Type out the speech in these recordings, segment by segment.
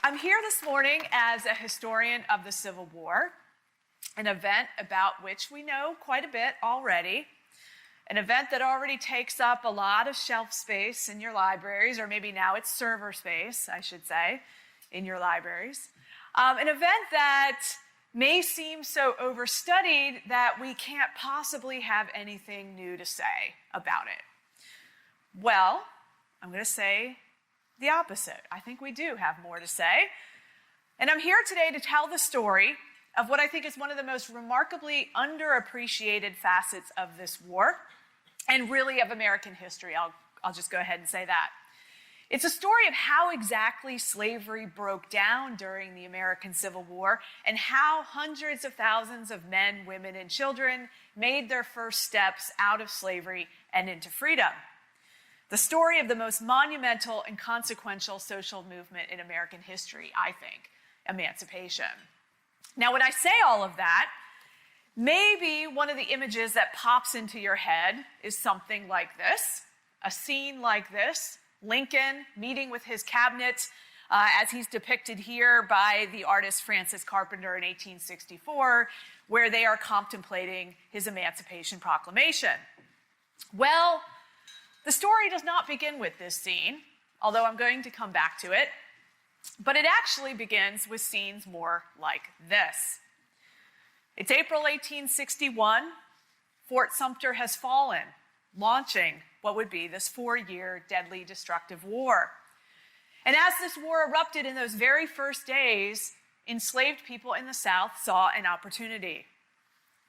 I'm here this morning as a historian of the Civil War, an event about which we know quite a bit already, an event that already takes up a lot of shelf space in your libraries, or maybe now it's server space, I should say, in your libraries. An event that may seem so overstudied that we can't possibly have anything new to say about it. Well, I'm going to say the opposite. I think we do have more to say. And I'm here today to tell the story of what I think is one of the most remarkably underappreciated facets of this war, and really of American history. I'll just go ahead and say that. It's a story of how exactly slavery broke down during the American Civil War and how hundreds of thousands of men, women, and children made their first steps out of slavery and into freedom. The story of the most monumental and consequential social movement in American history, I think, emancipation. Now, when I say all of that, maybe one of the images that pops into your head is something like this, a scene like this, Lincoln meeting with his cabinet, as he's depicted here by the artist Francis Carpenter in 1864, where they are contemplating his Emancipation Proclamation. Well, the story does not begin with this scene, although I'm going to come back to it, but it actually begins with scenes more like this. It's April 1861. Fort Sumter has fallen, launching what would be this 4-year deadly destructive war. And as this war erupted in those very first days, enslaved people in the South saw an opportunity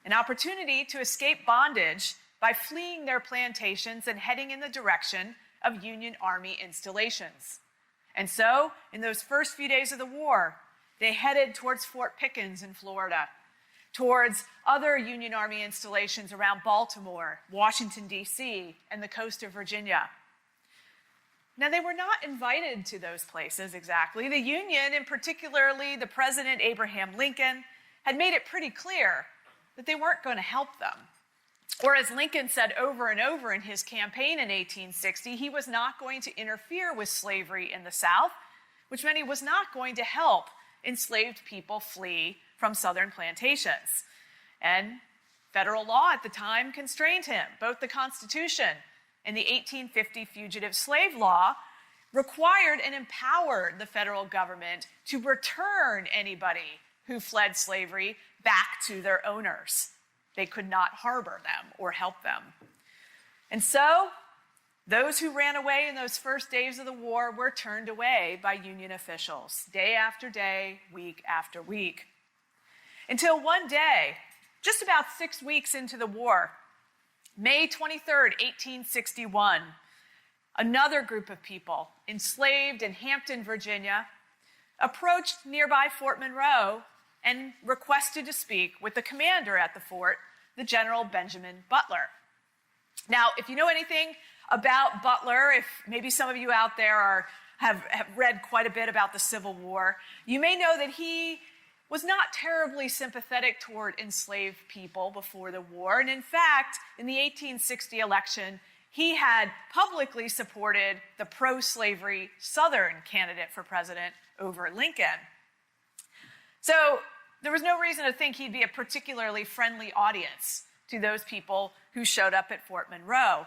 to escape bondage by fleeing their plantations and heading in the direction of Union Army installations. And so, in those first few days of the war, they headed towards Fort Pickens in Florida, towards other Union Army installations around Baltimore, Washington, D.C., and the coast of Virginia. Now, they were not invited to those places exactly. The Union, and particularly the President Abraham Lincoln, had made it pretty clear that they weren't going to help them. Or as Lincoln said over and over in his campaign in 1860, he was not going to interfere with slavery in the South, which meant he was not going to help enslaved people flee from Southern plantations. And federal law at the time constrained him. Both the Constitution and the 1850 Fugitive Slave Law required and empowered the federal government to return anybody who fled slavery back to their owners. They could not harbor them or help them. And so, those who ran away in those first days of the war were turned away by Union officials, day after day, week after week. Until one day, just about 6 weeks into the war, May 23rd, 1861, another group of people enslaved in Hampton, Virginia, approached nearby Fort Monroe and requested to speak with the commander at the fort, the General Benjamin Butler. Now, if you know anything about Butler, if maybe some of you out there have read quite a bit about the Civil War, you may know that he was not terribly sympathetic toward enslaved people before the war. And in fact, in the 1860 election, he had publicly supported the pro-slavery Southern candidate for president over Lincoln. So there was no reason to think he'd be a particularly friendly audience to those people who showed up at Fort Monroe.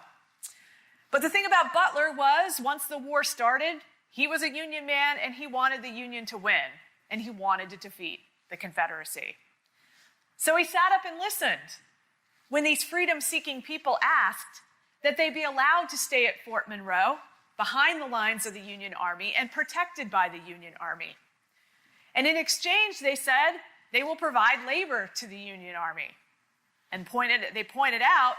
But the thing about Butler was, once the war started, he was a Union man and he wanted the Union to win, and he wanted to defeat the Confederacy. So he sat up and listened when these freedom-seeking people asked that they be allowed to stay at Fort Monroe behind the lines of the Union Army and protected by the Union Army. And in exchange, they said, they will provide labor to the Union Army. And they pointed out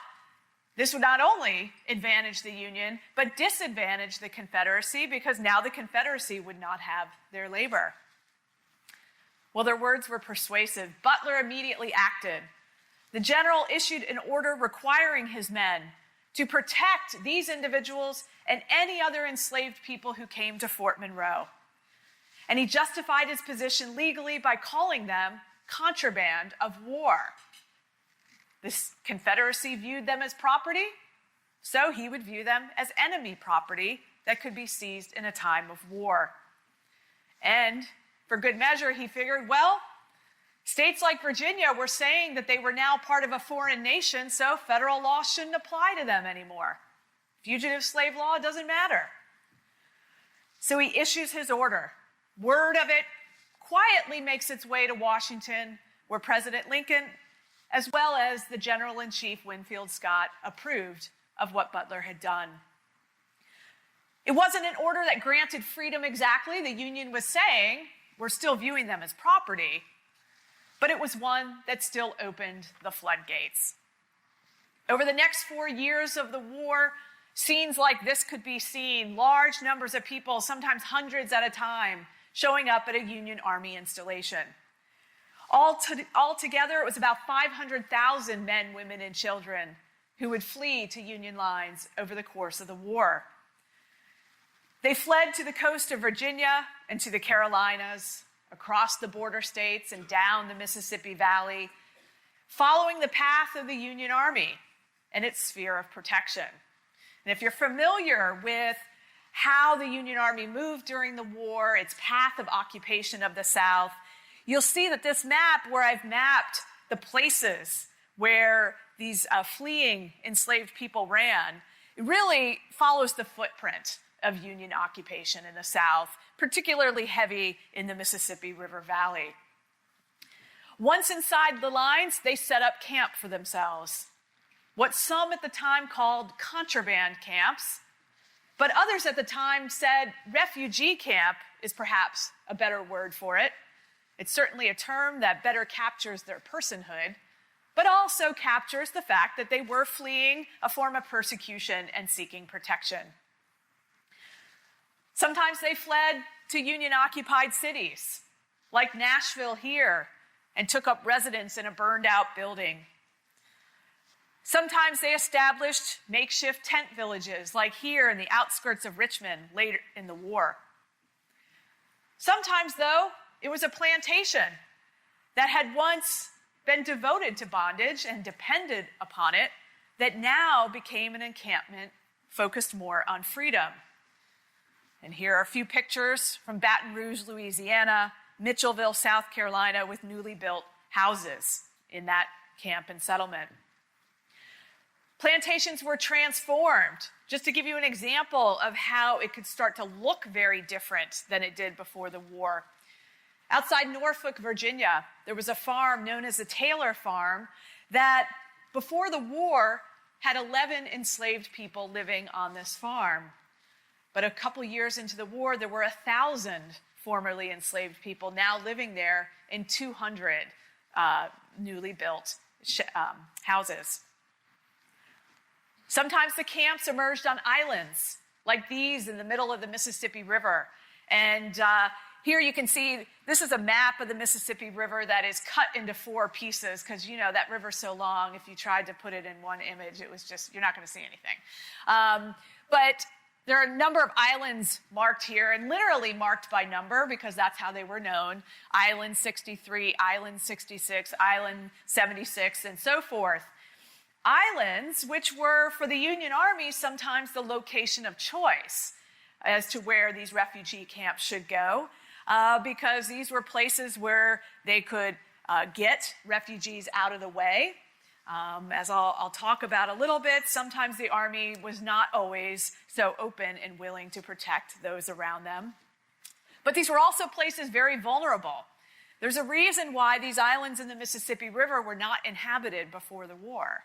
this would not only advantage the Union, but disadvantage the Confederacy, because now the Confederacy would not have their labor. Well, their words were persuasive. Butler immediately acted. The general issued an order requiring his men to protect these individuals and any other enslaved people who came to Fort Monroe. And he justified his position legally by calling them contraband of war. This Confederacy viewed them as property, so he would view them as enemy property that could be seized in a time of war. And for good measure, he figured, well, states like Virginia were saying that they were now part of a foreign nation, so federal law shouldn't apply to them anymore. Fugitive slave law doesn't matter. So he issues his order. Word of it quietly makes its way to Washington, where President Lincoln, as well as the General-in-Chief Winfield Scott, approved of what Butler had done. It wasn't an order that granted freedom exactly. The Union was saying, we're still viewing them as property, but it was one that still opened the floodgates. Over the next 4 years of the war, scenes like this could be seen, large numbers of people, sometimes hundreds at a time, showing up at a Union Army installation. Altogether, it was about 500,000 men, women, and children who would flee to Union lines over the course of the war. They fled to the coast of Virginia and to the Carolinas, across the border states and down the Mississippi Valley, following the path of the Union Army and its sphere of protection. And if you're familiar with how the Union Army moved during the war, its path of occupation of the South, you'll see that this map, where I've mapped the places where these fleeing enslaved people ran, it really follows the footprint of Union occupation in the South, particularly heavy in the Mississippi River Valley. Once inside the lines, they set up camp for themselves, what some at the time called contraband camps, but others at the time said refugee camp is perhaps a better word for it. It's certainly a term that better captures their personhood, but also captures the fact that they were fleeing a form of persecution and seeking protection. Sometimes they fled to Union-occupied cities, like Nashville here, and took up residence in a burned-out building. Sometimes they established makeshift tent villages, like here in the outskirts of Richmond later in the war. Sometimes, though, it was a plantation that had once been devoted to bondage and depended upon it, that now became an encampment focused more on freedom. And here are a few pictures from Baton Rouge, Louisiana, Mitchellville, South Carolina, with newly built houses in that camp and settlement. Plantations were transformed, just to give you an example of how it could start to look very different than it did before the war. Outside Norfolk, Virginia, there was a farm known as the Taylor Farm that, before the war, had 11 enslaved people living on this farm. But a couple years into the war, there were 1,000 formerly enslaved people now living there in 200 newly built houses. Sometimes the camps emerged on islands like these in the middle of the Mississippi River. And here you can see, this is a map of the Mississippi River that is cut into 4 pieces, because you know that river's so long, if you tried to put it in one image, it was just, you're not going to see anything. But there are a number of islands marked here, and literally marked by number, because that's how they were known. Island 63, Island 66, Island 76, and so forth. Islands, which were, for the Union Army, sometimes the location of choice as to where these refugee camps should go, because these were places where they could get refugees out of the way. As I'll talk about a little bit, sometimes the Army was not always so open and willing to protect those around them. But these were also places very vulnerable. There's a reason why these islands in the Mississippi River were not inhabited before the war.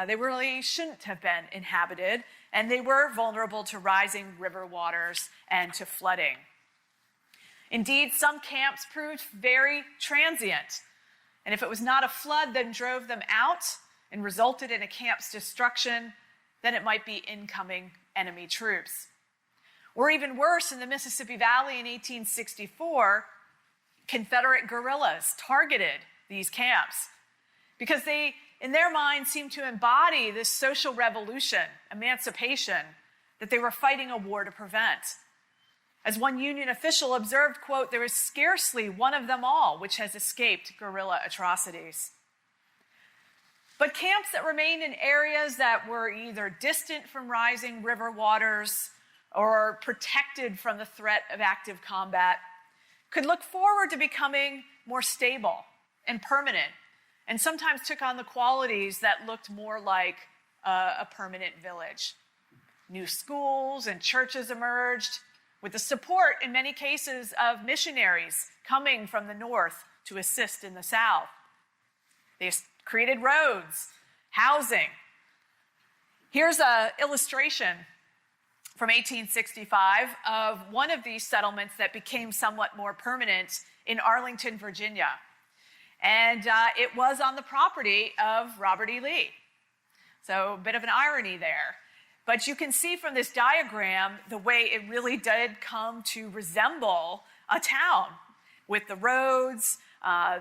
They really shouldn't have been inhabited, and they were vulnerable to rising river waters and to flooding. Indeed, some camps proved very transient. And if it was not a flood that drove them out and resulted in a camp's destruction, then it might be incoming enemy troops. Or even worse, in the Mississippi Valley in 1864, Confederate guerrillas targeted these camps because they, in their minds, seemed to embody this social revolution, emancipation, that they were fighting a war to prevent. As one Union official observed, quote, "There is scarcely one of them all which has escaped guerrilla atrocities." But camps that remained in areas that were either distant from rising river waters or protected from the threat of active combat could look forward to becoming more stable and permanent, and sometimes took on the qualities that looked more like a permanent village. New schools and churches emerged with the support, in many cases, of missionaries coming from the north to assist in the south. They created roads, housing. Here's an illustration from 1865 of one of these settlements that became somewhat more permanent in Arlington, Virginia. And it was on the property of Robert E. Lee. So a bit of an irony there. But you can see from this diagram the way it really did come to resemble a town with the roads,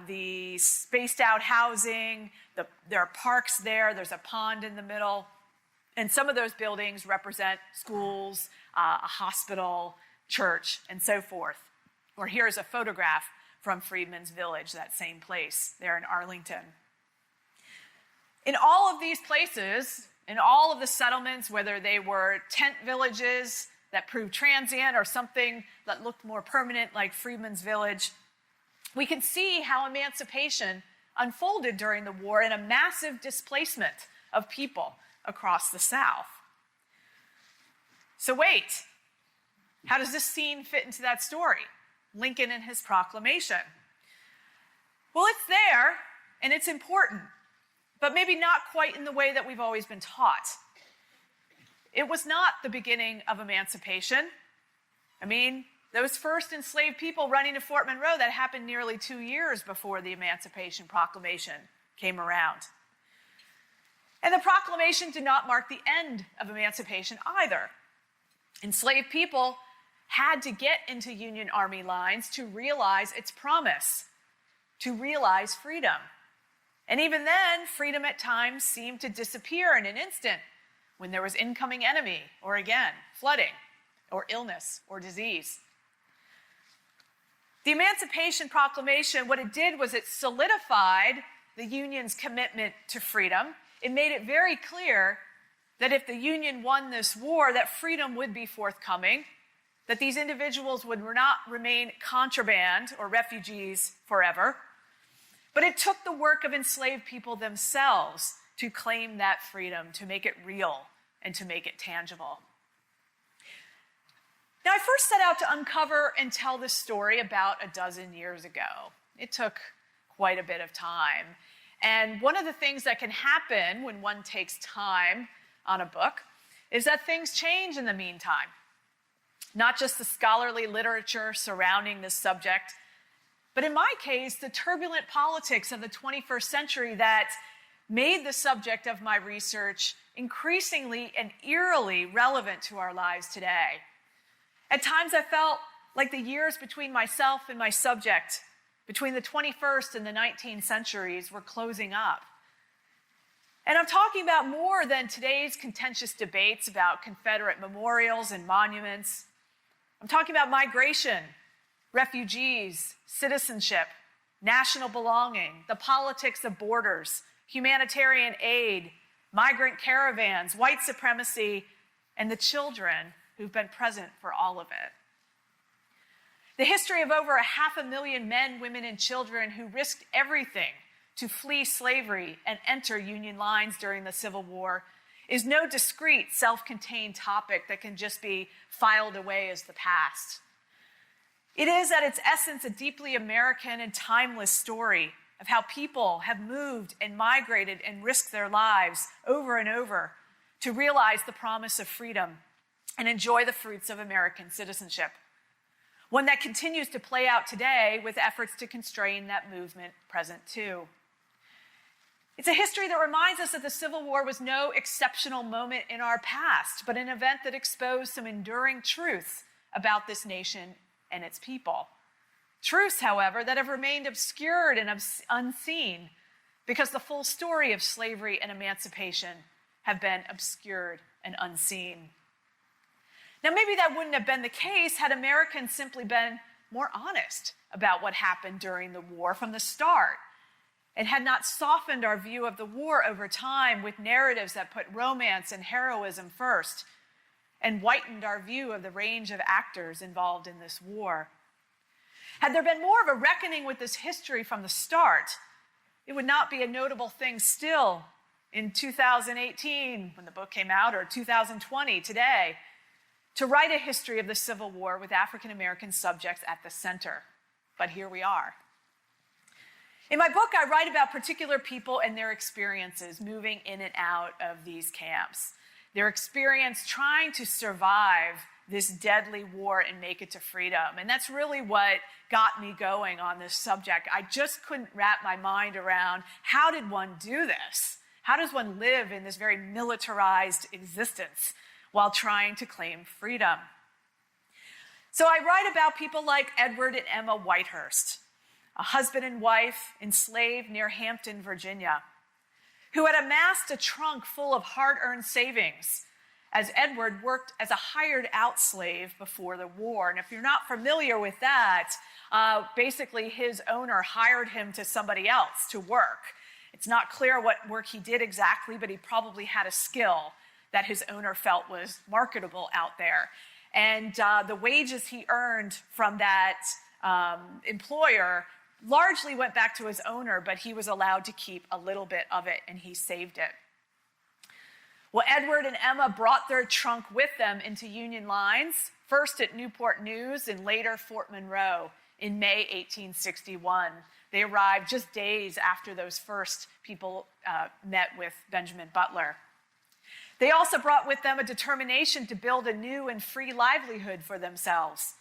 the spaced out housing, there are parks there, there's a pond in the middle. And some of those buildings represent schools, a hospital, church, and so forth. Or here's a photograph from Freedman's Village, that same place there in Arlington. In all of these places, in all of the settlements, whether they were tent villages that proved transient or something that looked more permanent like Freedman's Village, we can see how emancipation unfolded during the war in a massive displacement of people across the South. So wait, how does this scene fit into that story? Lincoln and his proclamation. Well, it's there and it's important, but maybe not quite in the way that we've always been taught. It was not the beginning of emancipation. I mean, those first enslaved people running to Fort Monroe, that happened nearly 2 years before the Emancipation Proclamation came around. And the proclamation did not mark the end of emancipation either. Enslaved people had to get into Union Army lines to realize its promise, to realize freedom. And even then, freedom at times seemed to disappear in an instant when there was incoming enemy, or again, flooding, or illness, or disease. The Emancipation Proclamation, what it did was it solidified the Union's commitment to freedom. It made it very clear that if the Union won this war, that freedom would be forthcoming, that these individuals would not remain contraband or refugees forever. But it took the work of enslaved people themselves to claim that freedom, to make it real, and to make it tangible. Now, I first set out to uncover and tell this story about a dozen years ago. It took quite a bit of time. And one of the things that can happen when one takes time on a book is that things change in the meantime. Not just the scholarly literature surrounding this subject, but in my case, the turbulent politics of the 21st century that made the subject of my research increasingly and eerily relevant to our lives today. At times, I felt like the years between myself and my subject, between the 21st and the 19th centuries, were closing up. And I'm talking about more than today's contentious debates about Confederate memorials and monuments. I'm talking about migration, refugees, citizenship, national belonging, the politics of borders, humanitarian aid, migrant caravans, white supremacy, and the children who've been present for all of it. The history of over 500,000 men, women, and children who risked everything to flee slavery and enter Union lines during the Civil War is no discrete, self-contained topic that can just be filed away as the past. It is, at its essence, a deeply American and timeless story of how people have moved and migrated and risked their lives over and over to realize the promise of freedom and enjoy the fruits of American citizenship. One that continues to play out today with efforts to constrain that movement present too. It's a history that reminds us that the Civil War was no exceptional moment in our past, but an event that exposed some enduring truths about this nation and its people. Truths, however, that have remained obscured and unseen because the full story of slavery and emancipation have been obscured and unseen. Now, maybe that wouldn't have been the case had Americans simply been more honest about what happened during the war from the start, and had not softened our view of the war over time with narratives that put romance and heroism first, and whitened our view of the range of actors involved in this war. Had there been more of a reckoning with this history from the start, it would not be a notable thing still in 2018 when the book came out, or 2020 today, to write a history of the Civil War with African American subjects at the center. But here we are. In my book, I write about particular people and their experiences moving in and out of these camps, their experience trying to survive this deadly war and make it to freedom. And that's really what got me going on this subject. I just couldn't wrap my mind around, how did one do this? How does one live in this very militarized existence while trying to claim freedom? So I write about people like Edward and Emma Whitehurst, a husband and wife enslaved near Hampton, Virginia, who had amassed a trunk full of hard-earned savings as Edward worked as a hired-out slave before the war. And if you're not familiar with that, basically his owner hired him to somebody else to work. It's not clear what work he did exactly, but he probably had a skill that his owner felt was marketable out there. And the wages he earned from that employer largely went back to his owner, but he was allowed to keep a little bit of it, and he saved it. Well, Edward and Emma brought their trunk with them into Union lines, first at Newport News and later Fort Monroe in May 1861. They arrived just days after those first people met with Benjamin Butler. They also brought with them a determination to build a new and free livelihood for themselves,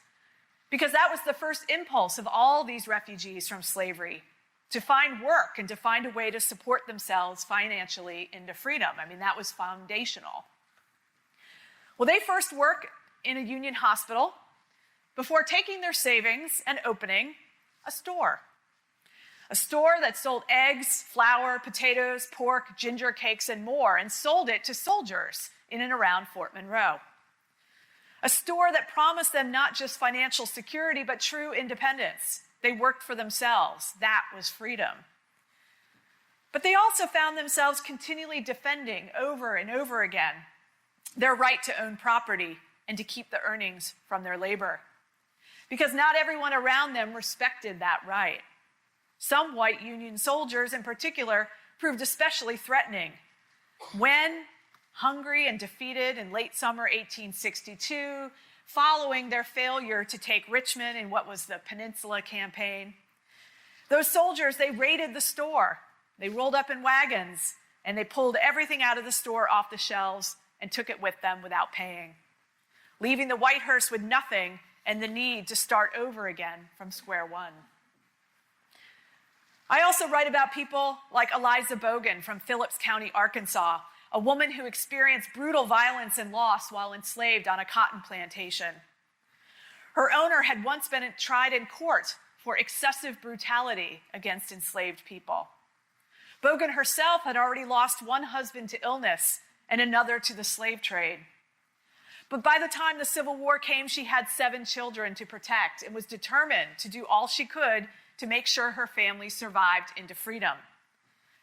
because that was the first impulse of all these refugees from slavery, to find work and to find a way to support themselves financially into freedom. I mean, that was foundational. Well, they first worked in a Union hospital before taking their savings and opening a store that sold eggs, flour, potatoes, pork, ginger cakes, and more, and sold it to soldiers in and around Fort Monroe. A store that promised them not just financial security, but true independence. They worked for themselves. That was freedom. But they also found themselves continually defending over and over again their right to own property and to keep the earnings from their labor, because not everyone around them respected that right. Some white Union soldiers in particular proved especially threatening. When, hungry and defeated in late summer 1862, following their failure to take Richmond in what was the Peninsula Campaign, those soldiers, they raided the store. They rolled up in wagons, and they pulled everything out of the store off the shelves and took it with them without paying, leaving the Whitehurst with nothing and the need to start over again from square one. I also write about people like Eliza Bogan from Phillips County, Arkansas, a woman who experienced brutal violence and loss while enslaved on a cotton plantation. Her owner had once been tried in court for excessive brutality against enslaved people. Bogan herself had already lost one husband to illness and another to the slave trade. But by the time the Civil War came, she had 7 children to protect and was determined to do all she could to make sure her family survived into freedom.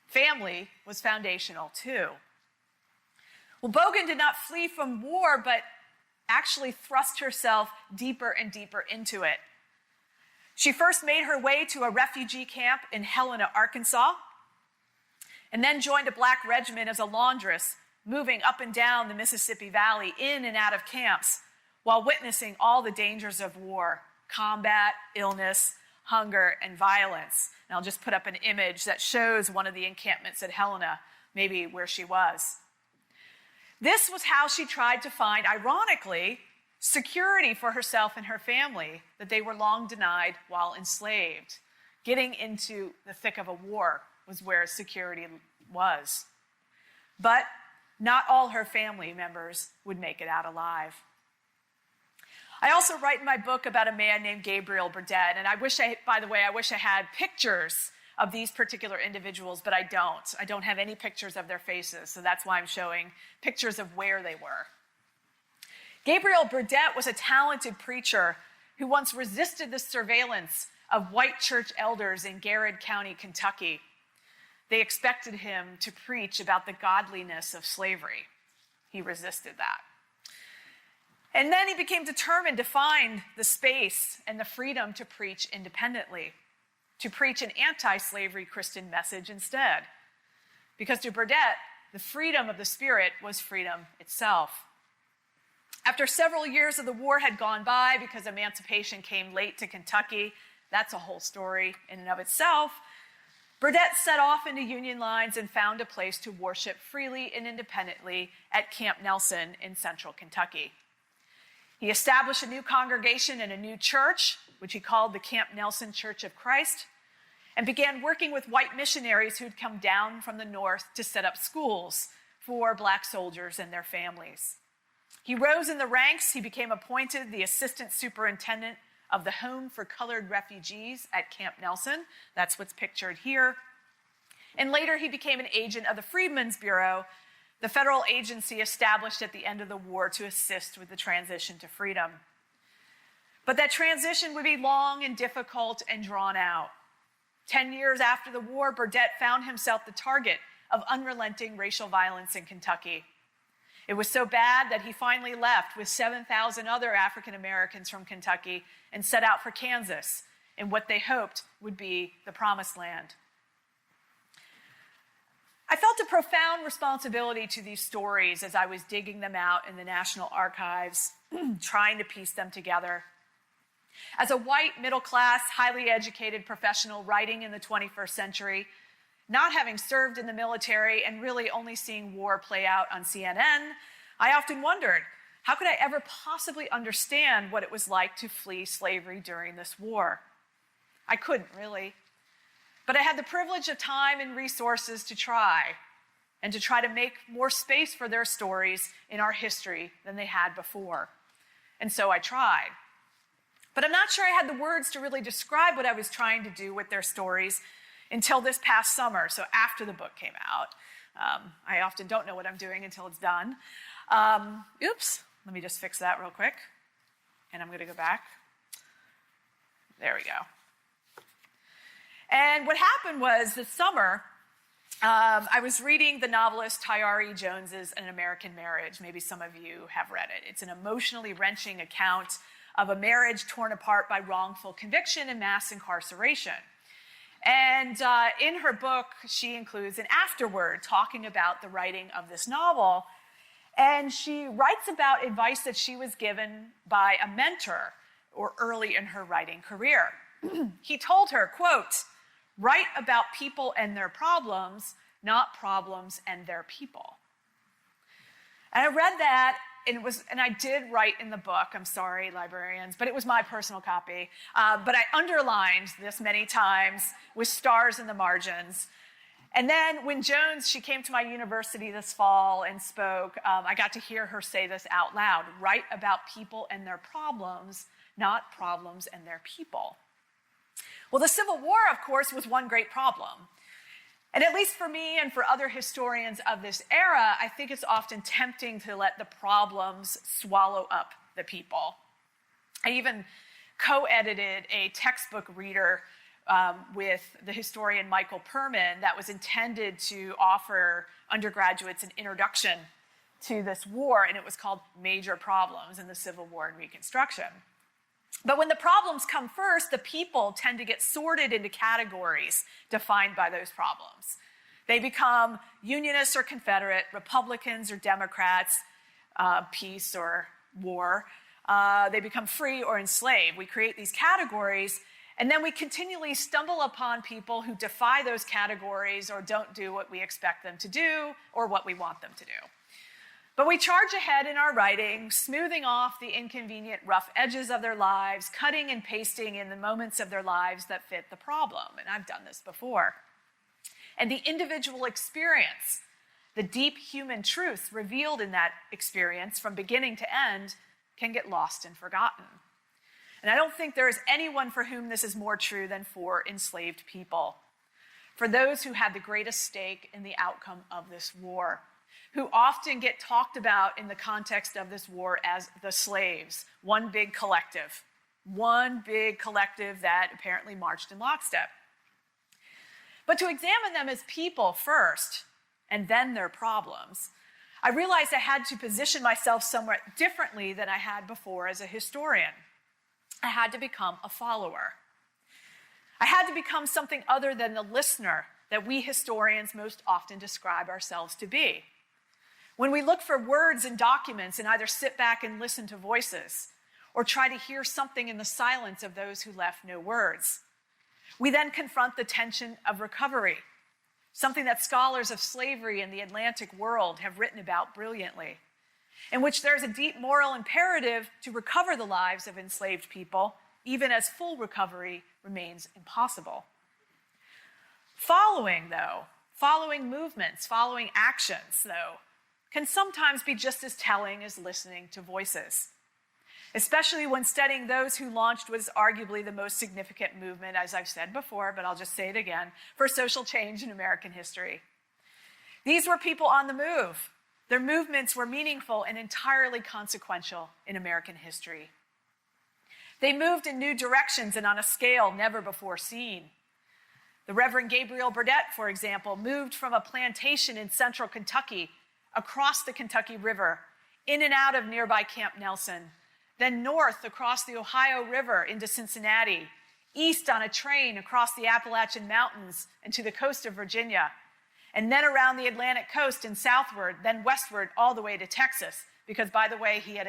Family was foundational too. Well, Bogan did not flee from war, but actually thrust herself deeper and deeper into it. She first made her way to a refugee camp in Helena, Arkansas, and then joined a black regiment as a laundress, moving up and down the Mississippi Valley, in and out of camps, while witnessing all the dangers of war: combat, illness, hunger, and violence. And I'll just put up an image that shows one of the encampments at Helena, maybe where she was. This was how she tried to find, ironically, security for herself and her family that they were long denied while enslaved. Getting into the thick of a war was where security was. But not all her family members would make it out alive. I also write in my book about a man named Gabriel Burnett, and I wish I had pictures of these particular individuals, but I don't. I don't have any pictures of their faces, so that's why I'm showing pictures of where they were. Gabriel Burnett was a talented preacher who once resisted the surveillance of white church elders in Garrett County, Kentucky. They expected him to preach about the godliness of slavery. He resisted that. And then he became determined to find the space and the freedom to preach independently, to preach an anti-slavery Christian message instead. Because to Burnett, the freedom of the spirit was freedom itself. After several years of the war had gone by because emancipation came late to Kentucky, that's a whole story in and of itself, Burnett set off into Union lines and found a place to worship freely and independently at Camp Nelson in central Kentucky. He established a new congregation and a new church, which he called the Camp Nelson Church of Christ, and began working with white missionaries who'd come down from the north to set up schools for black soldiers and their families. He rose in the ranks. He became appointed the assistant superintendent of the Home for Colored Refugees at Camp Nelson. That's what's pictured here. And later he became an agent of the Freedmen's Bureau, the federal agency established at the end of the war to assist with the transition to freedom. But that transition would be long and difficult and drawn out. 10 years after the war, Burnett found himself the target of unrelenting racial violence in Kentucky. It was so bad that he finally left with 7,000 other African Americans from Kentucky and set out for Kansas in what they hoped would be the promised land. I felt a profound responsibility to these stories as I was digging them out in the National Archives, trying to piece them together. As a white, middle-class, highly educated professional writing in the 21st century, not having served in the military and really only seeing war play out on CNN, I often wondered, how could I ever possibly understand what it was like to flee slavery during this war? I couldn't, really. But I had the privilege of time and resources to try, and to try to make more space for their stories in our history than they had before. And so I tried. But I'm not sure I had the words to really describe what I was trying to do with their stories until this past summer, so after the book came out. I often don't know what I'm doing until it's done. Oops, let me just fix that real quick. And I'm going to go back. There we go. And what happened was this summer, I was reading the novelist Tre Jones's An American Marriage. Maybe some of you have read it. It's an emotionally wrenching account of a marriage torn apart by wrongful conviction and mass incarceration. And in her book, she includes an afterword talking about the writing of this novel. And she writes about advice that she was given by a mentor or early in her writing career. He told her, quote, "Write about people and their problems, not problems and their people." And I read that, and I did write in the book, I'm sorry, librarians, but it was my personal copy. But I underlined this many times with stars in the margins. And then when Jones, she came to my university this fall and spoke, I got to hear her say this out loud: write about people and their problems, not problems and their people. Well, the Civil War, of course, was one great problem. And at least for me and for other historians of this era, I think it's often tempting to let the problems swallow up the people. I even co-edited a textbook reader with the historian Michael Perman that was intended to offer undergraduates an introduction to this war, and it was called Major Problems in the Civil War and Reconstruction. But when the problems come first, the people tend to get sorted into categories defined by those problems. They become Unionists or Confederate, Republicans or Democrats, peace or war. They become free or enslaved. We create these categories, and then we continually stumble upon people who defy those categories or don't do what we expect them to do or what we want them to do. But we charge ahead in our writing, smoothing off the inconvenient rough edges of their lives, cutting and pasting in the moments of their lives that fit the problem. And I've done this before. And the individual experience, the deep human truths revealed in that experience from beginning to end, can get lost and forgotten. And I don't think there is anyone for whom this is more true than for enslaved people, for those who had the greatest stake in the outcome of this war, who often get talked about in the context of this war as the slaves, one big collective that apparently marched in lockstep. But to examine them as people first, and then their problems, I realized I had to position myself somewhat differently than I had before as a historian. I had to become a follower. I had to become something other than the listener that we historians most often describe ourselves to be. When we look for words in documents and either sit back and listen to voices or try to hear something in the silence of those who left no words, we then confront the tension of recovery, something that scholars of slavery in the Atlantic world have written about brilliantly, in which there's a deep moral imperative to recover the lives of enslaved people, even as full recovery remains impossible. Following movements, following actions, though, can sometimes be just as telling as listening to voices, especially when studying those who launched what is arguably the most significant movement, as I've said before, but I'll just say it again, for social change in American history. These were people on the move. Their movements were meaningful and entirely consequential in American history. They moved in new directions and on a scale never before seen. The Reverend Gabriel Burnett, for example, moved from a plantation in central Kentucky across the Kentucky River, in and out of nearby Camp Nelson, then north across the Ohio River into Cincinnati, east on a train across the Appalachian Mountains and to the coast of Virginia, and then around the Atlantic coast and southward, then westward all the way to Texas, because, by the way, he had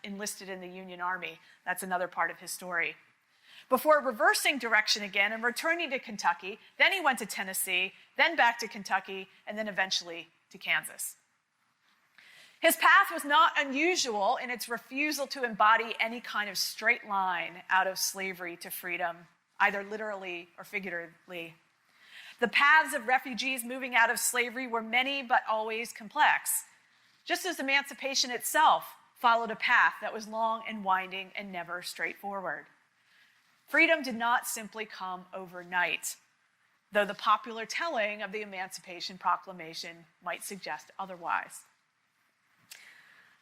enlisted in the Union Army. That's another part of his story. Before reversing direction again and returning to Kentucky, then he went to Tennessee, then back to Kentucky, and then eventually to Kansas. His path was not unusual in its refusal to embody any kind of straight line out of slavery to freedom, either literally or figuratively. The paths of refugees moving out of slavery were many but always complex, just as emancipation itself followed a path that was long and winding and never straightforward. Freedom did not simply come overnight, though the popular telling of the Emancipation Proclamation might suggest otherwise.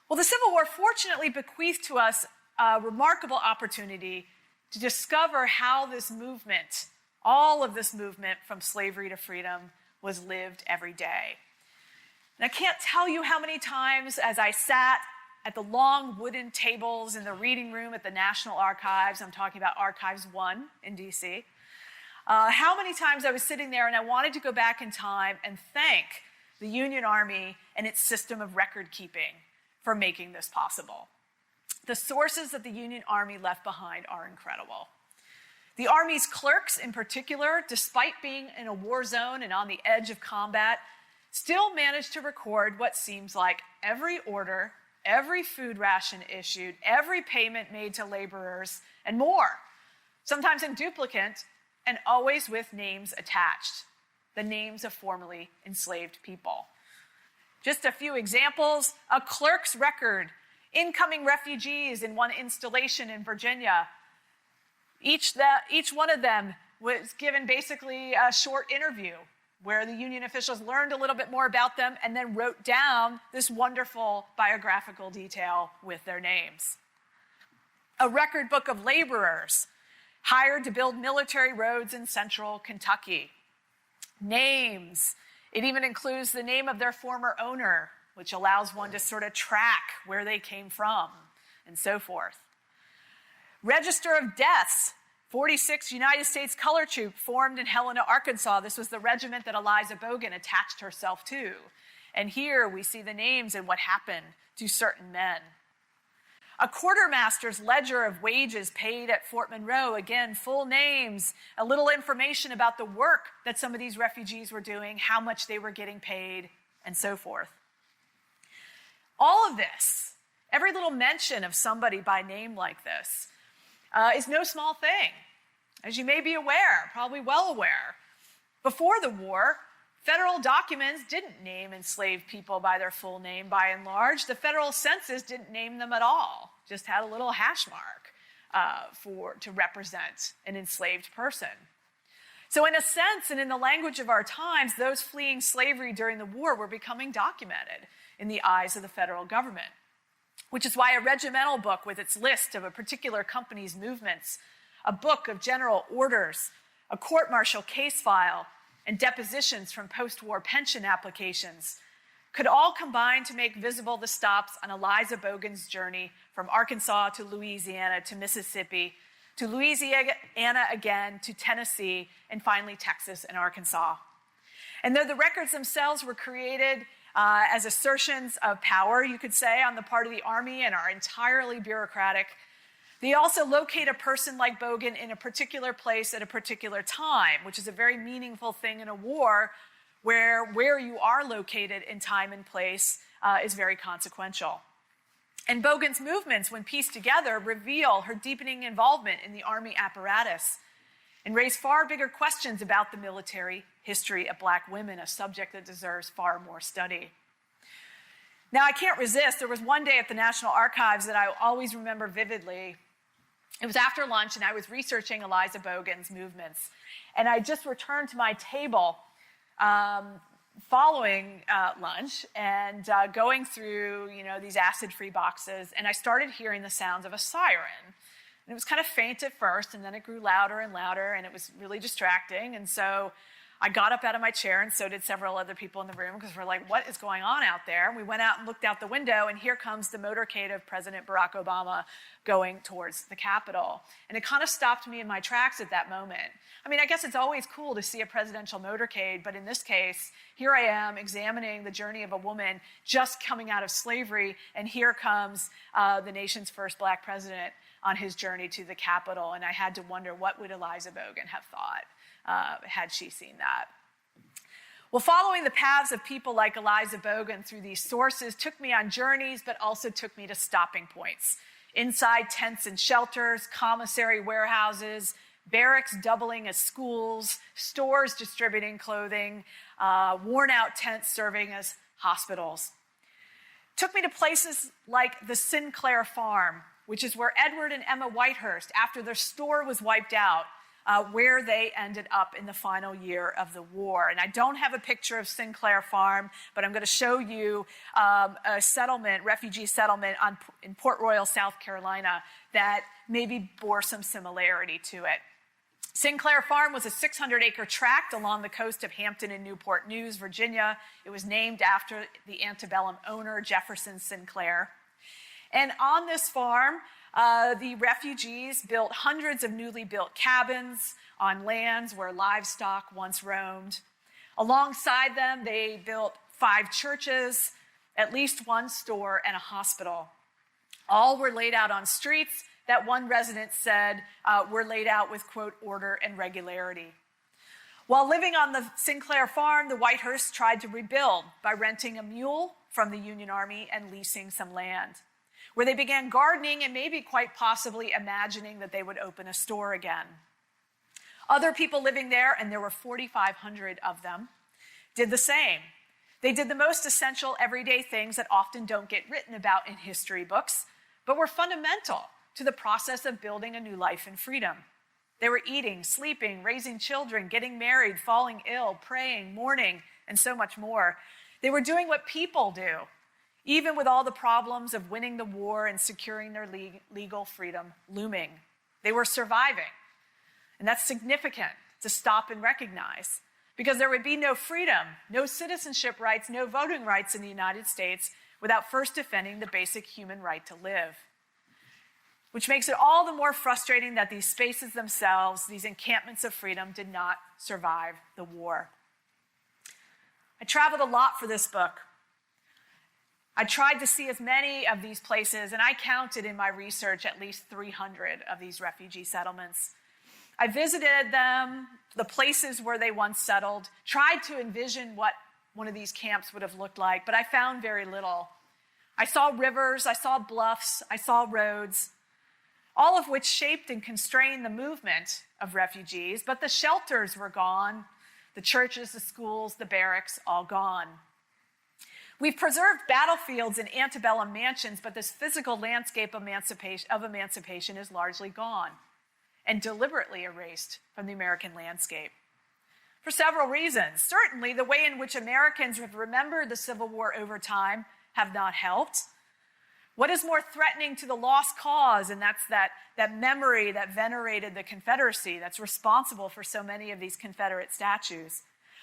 Well, the Civil War fortunately bequeathed to us a remarkable opportunity to discover how this movement, all of this movement from slavery to freedom, was lived every day. And I can't tell you how many times as I sat at the long wooden tables in the reading room at the National Archives, I'm talking about Archives 1 in DC, how many times I was sitting there and I wanted to go back in time and thank the Union Army and its system of record keeping for making this possible. The sources that the Union Army left behind are incredible. The Army's clerks in particular, despite being in a war zone and on the edge of combat, still managed to record what seems like every order, every food ration issued, every payment made to laborers, and more, sometimes in duplicate, and always with names attached, the names of formerly enslaved people. Just a few examples: a clerk's record, incoming refugees in one installation in Virginia. Each one of them was given basically a short interview where the Union officials learned a little bit more about them and then wrote down this wonderful biographical detail with their names. A record book of laborers hired to build military roads in central Kentucky. Names. It even includes the name of their former owner, which allows one to sort of track where they came from, and so forth. Register of deaths. 46th United States Color Troop formed in Helena, Arkansas. This was the regiment that Eliza Bogan attached herself to. And here we see the names and what happened to certain men. A quartermaster's ledger of wages paid at Fort Monroe, again, full names, a little information about the work that some of these refugees were doing, how much they were getting paid, and so forth. All of this, every little mention of somebody by name like this, is no small thing. As you may be aware, probably well aware, before the war, federal documents didn't name enslaved people by their full name by and large. The federal census didn't name them at all, just had a little hash mark to represent an enslaved person. So in a sense, and in the language of our times, those fleeing slavery during the war were becoming documented in the eyes of the federal government, which is why a regimental book with its list of a particular company's movements, a book of general orders, a court-martial case file, and depositions from post-war pension applications could all combine to make visible the stops on Eliza Bogan's journey from Arkansas to Louisiana to Mississippi, to Louisiana again, to Tennessee, and finally Texas and Arkansas. And though the records themselves were created as assertions of power, you could say, on the part of the Army and are entirely bureaucratic, they also locate a person like Bogan in a particular place at a particular time, which is a very meaningful thing in a war where you are located in time and place is very consequential. And Bogan's movements, when pieced together, reveal her deepening involvement in the Army apparatus and raise far bigger questions about the military history of Black women, a subject that deserves far more study. Now, I can't resist. There was one day at the National Archives that I always remember vividly. It was after lunch, and I was researching Eliza Bogan's movements. And I just returned to my table following lunch and going through, these acid-free boxes, and I started hearing the sounds of a siren. And it was kind of faint at first, and then it grew louder and louder, and it was really distracting. And so I got up out of my chair, and so did several other people in the room, because we're like, what is going on out there? And we went out and looked out the window, and here comes the motorcade of President Barack Obama going towards the Capitol. And it kind of stopped me in my tracks at that moment. I mean, I guess it's always cool to see a presidential motorcade, but in this case, here I am examining the journey of a woman just coming out of slavery, and here comes the nation's first Black president on his journey to the Capitol. And I had to wonder, what would Eliza Bogan have thought had she seen that? Well, following the paths of people like Eliza Bogan through these sources took me on journeys, but also took me to stopping points. Inside tents and shelters, commissary warehouses, barracks doubling as schools, stores distributing clothing, worn-out tents serving as hospitals. Took me to places like the Sinclair Farm, which is where Edward and Emma Whitehurst, after their store was wiped out, where they ended up in the final year of the war. And I don't have a picture of Sinclair Farm, but I'm going to show you a settlement, refugee settlement in Port Royal, South Carolina, that maybe bore some similarity to it. Sinclair Farm was a 600-acre tract along the coast of Hampton and Newport News, Virginia. It was named after the antebellum owner, Jefferson Sinclair. And on this farm, the refugees built hundreds of newly built cabins on lands where livestock once roamed. Alongside them, they built 5 churches, at least 1 store, and a hospital. All were laid out on streets that one resident said were laid out with, quote, order and regularity. While living on the Sinclair Farm, the Whitehursts tried to rebuild by renting a mule from the Union Army and leasing some land, where they began gardening and maybe quite possibly imagining that they would open a store again. Other people living there, and there were 4,500 of them, did the same. They did the most essential everyday things that often don't get written about in history books, but were fundamental to the process of building a new life in freedom. They were eating, sleeping, raising children, getting married, falling ill, praying, mourning, and so much more. They were doing what people do, even with all the problems of winning the war and securing their legal freedom looming. They were surviving. And that's significant to stop and recognize, because there would be no freedom, no citizenship rights, no voting rights in the United States without first defending the basic human right to live. Which makes it all the more frustrating that these spaces themselves, these encampments of freedom, did not survive the war. I traveled a lot for this book. I tried to see as many of these places, and I counted in my research at least 300 of these refugee settlements. I visited them, the places where they once settled, tried to envision what one of these camps would have looked like, but I found very little. I saw rivers, I saw bluffs, I saw roads, all of which shaped and constrained the movement of refugees, but the shelters were gone, the churches, the schools, the barracks, all gone. We've preserved battlefields and antebellum mansions, but this physical landscape of emancipation is largely gone and deliberately erased from the American landscape. For several reasons. Certainly, the way in which Americans have remembered the Civil War over time have not helped. What is more threatening to the lost cause? And that's that memory that venerated the Confederacy that's responsible for so many of these Confederate statues.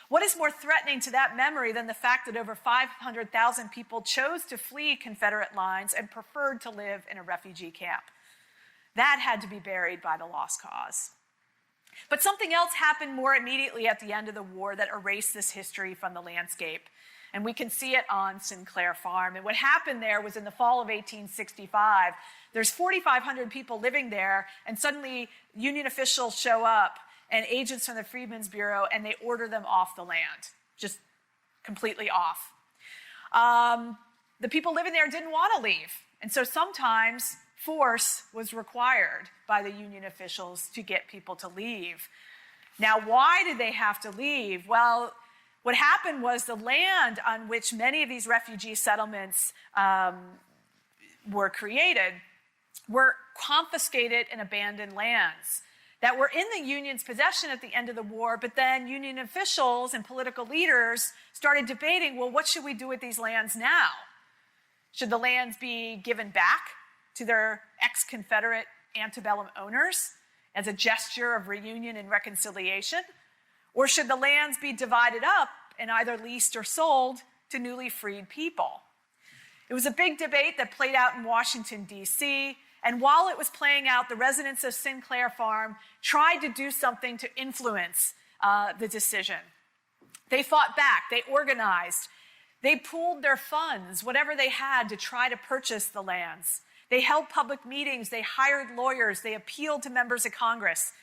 What is more threatening to that memory than the fact that over 500,000 people chose to flee Confederate lines and preferred to live in a refugee camp? That had to be buried by the lost cause. But something else happened more immediately at the end of the war that erased this history from the landscape. And we can see it on Sinclair Farm. And what happened there was in the fall of 1865, there's 4,500 people living there, and suddenly Union officials show up and agents from the Freedmen's Bureau, and they order them off the land, just completely off. The people living there didn't want to leave. And so sometimes force was required by the Union officials to get people to leave. Now, why did they have to leave? Well, what happened was the land on which many of these refugee settlements were created were confiscated and abandoned lands that were in the Union's possession at the end of the war, but then Union officials and political leaders started debating, well, what should we do with these lands now? Should the lands be given back to their ex-Confederate antebellum owners as a gesture of reunion and reconciliation? Or should the lands be divided up and either leased or sold to newly freed people? It was a big debate that played out in Washington, D.C., and while it was playing out, the residents of Sinclair Farm tried to do something to influence the decision. They fought back, they organized, they pooled their funds, whatever they had, to try to purchase the lands. They held public meetings, they hired lawyers, they appealed to members of Congress.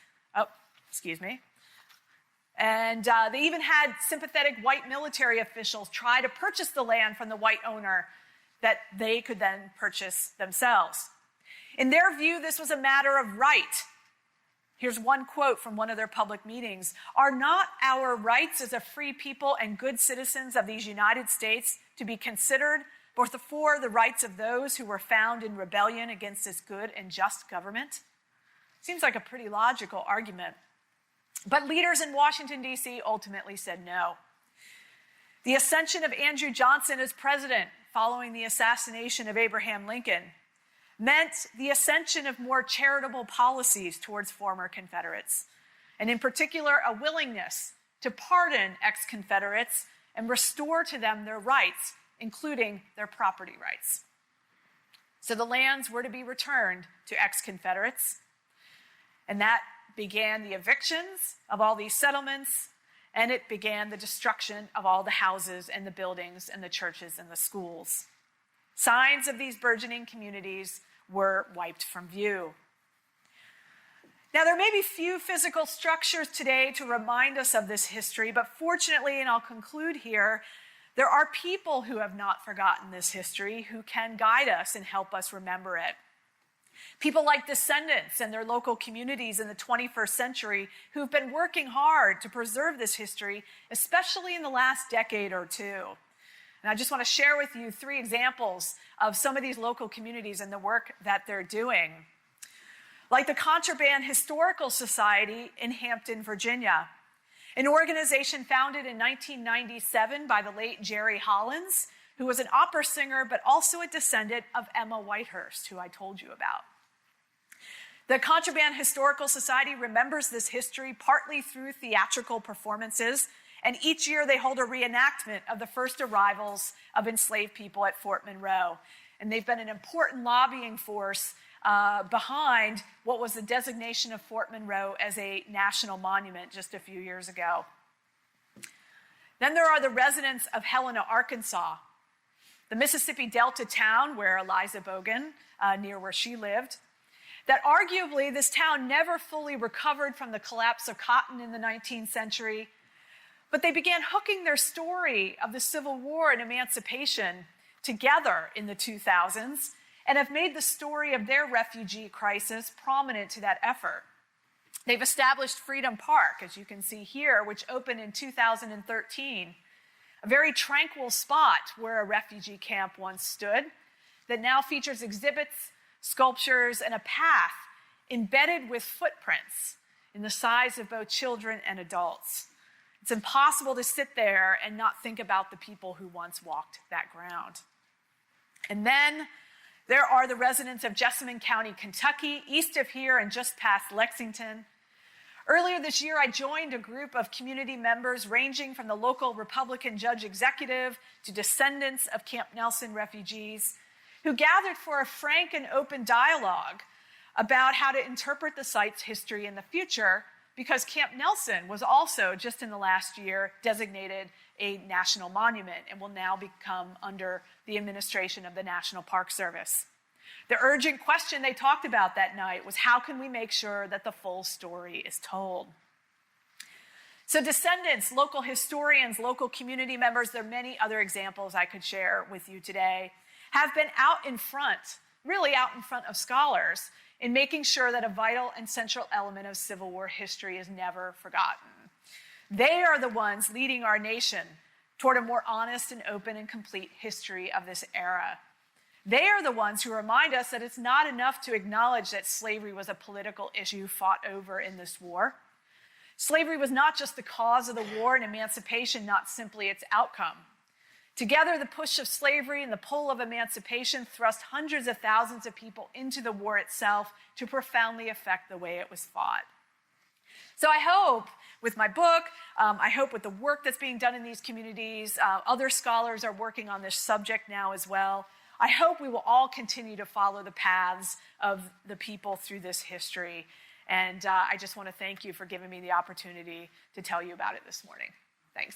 And they even had sympathetic white military officials try to purchase the land from the white owner that they could then purchase themselves. In their view, this was a matter of right. Here's one quote from one of their public meetings. "Are not our rights as a free people and good citizens of these United States to be considered before the rights of those who were found in rebellion against this good and just government?" Seems like a pretty logical argument. But leaders in Washington, D.C. ultimately said no. The ascension of Andrew Johnson as president following the assassination of Abraham Lincoln meant the ascension of more charitable policies towards former Confederates, and in particular, a willingness to pardon ex-Confederates and restore to them their rights, including their property rights. So the lands were to be returned to ex-Confederates, and that began the evictions of all these settlements, and it began the destruction of all the houses and the buildings and the churches and the schools. Signs of these burgeoning communities were wiped from view. Now, there may be few physical structures today to remind us of this history, but fortunately, and I'll conclude here, there are people who have not forgotten this history who can guide us and help us remember it. People like descendants and their local communities in the 21st century who've been working hard to preserve this history, especially in the last decade or two. And I just want to share with you 3 examples of some of these local communities and the work that they're doing. Like the Contraband Historical Society in Hampton, Virginia, an organization founded in 1997 by the late Jerry Hollins, who was an opera singer, but also a descendant of Emma Whitehurst, who I told you about. The Contraband Historical Society remembers this history partly through theatrical performances, and each year they hold a reenactment of the first arrivals of enslaved people at Fort Monroe. And they've been an important lobbying force behind what was the designation of Fort Monroe as a national monument just a few years ago. Then there are the residents of Helena, Arkansas, the Mississippi Delta town where Eliza Bogan, near where she lived, that arguably this town never fully recovered from the collapse of cotton in the 19th century, but they began hooking their story of the Civil War and emancipation together in the 2000s and have made the story of their refugee crisis prominent to that effort. They've established Freedom Park, as you can see here, which opened in 2013, a very tranquil spot where a refugee camp once stood that now features exhibits, sculptures, and a path embedded with footprints in the size of both children and adults. It's impossible to sit there and not think about the people who once walked that ground. And then there are the residents of Jessamine County, Kentucky, east of here and just past Lexington. Earlier this year, I joined a group of community members ranging from the local Republican judge executive to descendants of Camp Nelson refugees who gathered for a frank and open dialogue about how to interpret the site's history in the future, because Camp Nelson was also, just in the last year, designated a national monument and will now become under the administration of the National Park Service. The urgent question they talked about that night was, how can we make sure that the full story is told? So descendants, local historians, local community members, there are many other examples I could share with you today, have been out in front, really out in front of scholars, in making sure that a vital and central element of Civil War history is never forgotten. They are the ones leading our nation toward a more honest and open and complete history of this era. They are the ones who remind us that it's not enough to acknowledge that slavery was a political issue fought over in this war. Slavery was not just the cause of the war, and emancipation not simply its outcome. Together, the push of slavery and the pull of emancipation thrust hundreds of thousands of people into the war itself to profoundly affect the way it was fought. So I hope with my book, I hope with the work that's being done in these communities, other scholars are working on this subject now as well. I hope we will all continue to follow the paths of the people through this history. And I just want to thank you for giving me the opportunity to tell you about it this morning. Thanks.